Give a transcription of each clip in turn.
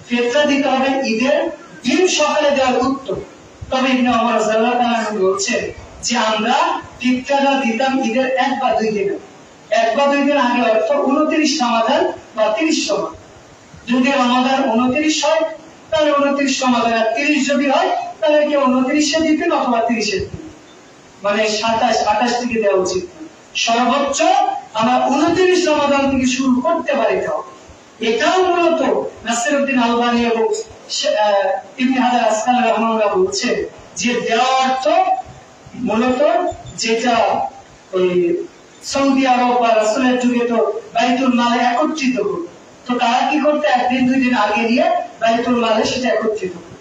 ফিতরা দিতে হবে ঈদের দিন সকালে দেওয়ার উত্তম। তবে ইবনে ওমর রাদিয়াল্লাহু আনহু বলছেন যে আমরা ফিতরাটা দিতাম ঈদের 1 বা 2 দিন, 1 বা 2 দিন আগে, অর্থ 29 রমাদান বা 30 রমাদান। যদি রমাদান 29 হয় তাহলে 29 রমাদান, আর 30 যদি হয় তাহলে কেউ 29-এ দিতেন অথবা 30-এ দিতেন, মানে 27-28 থেকে দেওয়া উচিত। সর্বোচ্চ আমরা 29 রমাদান থেকে শুরু করতে পারি। এটাও মূলত নাসিরউদ্দিন আলবানী এবং ইবনে হাজার আসকালানী রাহিমাহুল্লাহ বলছেন যে দেওয়া অর্থ মূলত যেটা ওই সৌদি আরব বা রাসূলের যুগে তো বাইতুল মালে একত্রিত হতো, তো তারা কি করতে 1 দিন 2 দিন আগে দিয়ে বাইতুল মালে সেটা একত্রিত হতো।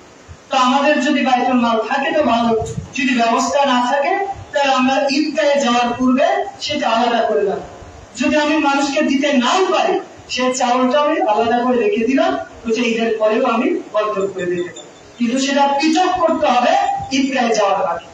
তো আমাদের যদি বাইতুল মাল থাকে তো ভালো, যদি ব্যবস্থা না থাকে তাহলে আমরা ঈদগাহে যাওয়ার পূর্বে সেটা আলাদা করে রাখবো। যদি আমি মানুষকে দিতে নাও পারি, সেই চাউলটা আমি আলাদা করে রেখে দিলাম, ওইটা ঈদের পরেও আমি বর্তন করে দিতে পারি, কিন্তু সেটা পৃথক করতে হবে ঈদগাহে যাওয়ার আগে।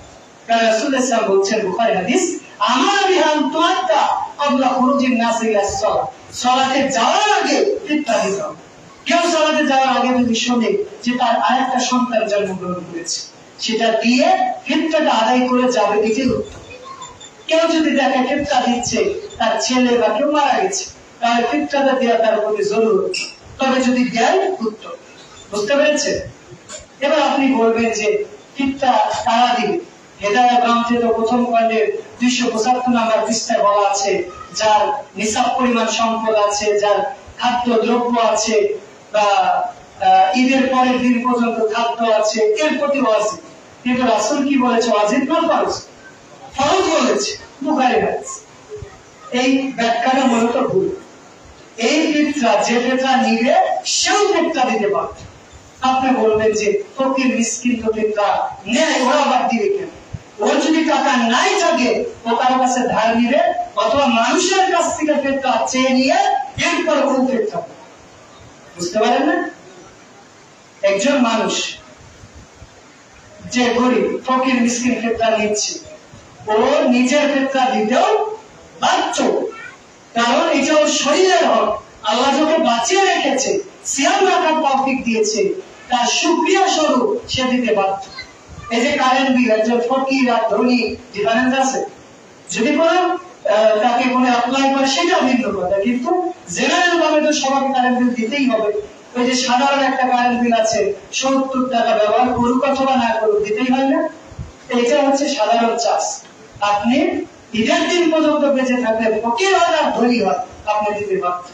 কারণ রাসূলুল্লাহ সাল্লাল্লাহু আলাইহি ওয়াসাল্লাম বলছেন বুখারী হাদিস, আমার বিহান তুআত্তা ক্বাবলা খুরুজিন নাস ইলা সালাত, সালাতে যাওয়ার আগে ফিতরা দিতে হবে। কেউ সালাতে যাওয়ার আগে যদি শোনে যে তার আরেকটা সন্তান জন্মগ্রহণ করেছে, সেটা দিয়ে ফিতরাটা আদায় করে যাবে, এটাই উত্তম। কেউ যদি দেখে ফিতরা দিচ্ছে তার ছেলে বা কেউ মারা গেছে, তাহলে ফিতরাটা দেওয়া তার প্রতি জরুরত, তবে যদি দেয় উত্তম। বুঝতে পেরেছে? এবার আপনি বলবেন যে ফিতরা কারা দিবে? হেদায়েত গ্রন্থের প্রথম খণ্ডের 275 নম্বর পৃষ্ঠায় বলা আছে, যার নিসাব পরিমাণ সম্পদ আছে, যার খাদ্য দ্রব্য আছে, বা ঈদের পরের দিন পর্যন্ত খাদ্য আছে, এর প্রতি ওয়াজিব। কিন্তু রাসূল কি বলেছে? ওয়াজিব না ফরজ? ফরজ বলেছে, বুখারী হাদিস। এই ব্যাখ্যাটা মূলত ভুল। এই ফিতরা যে ফিতরা নিবে সেও ফিতরা দিতে পারবে। আপনি বলবেন যে ফকির মিসকিন তো ফিতরা নেয়, ওরা বাদ দিবে কেন? ওর যদি টাকা নাই থাকে ও কারো কাছে ধার নিবে অথবা মানুষের কাছ থেকে ফিতরা চেয়ে নিয়ে এরপর ও ফিতরা। বুঝতে পারেন না? একজন মানুষ যে গরিব ফকির মিসকিন ফিতরা নিচ্ছে, ও নিজের ফিতরা দিতেও বাধ্য, কারণ এটা ওর শরীরের হক। আল্লাহ যাকে বাঁচিয়ে রেখেছে, সিয়াম রাখার তৌফিক দিয়েছে, তার শুকরিয়া স্বরূপ সে দিতে বাধ্য। এই যে কারেন্ট বিল, একজন ফকির আর ধনী ডিফারেন্স আছে। যদি কোনো তাকে কোনো অ্যাপ্লাই করে সেটা ভিন্ন কথা, কিন্তু জেনারেল ভাবে তো সবাইকে কারেন্ট বিল দিতেই হবে। ওই যে সাধারণ একটা কারেন্ট বিল আছে 70 টাকা, ব্যবহার করুক অথবা না করুক দিতেই হয় না? এটা হচ্ছে সাধারণ চার্জ। আপনি ঈদের দিন পর্যন্ত বেঁচে থাকলে ফকির হয় আর ধনী হয়, আপনি দিতে বাধ্য।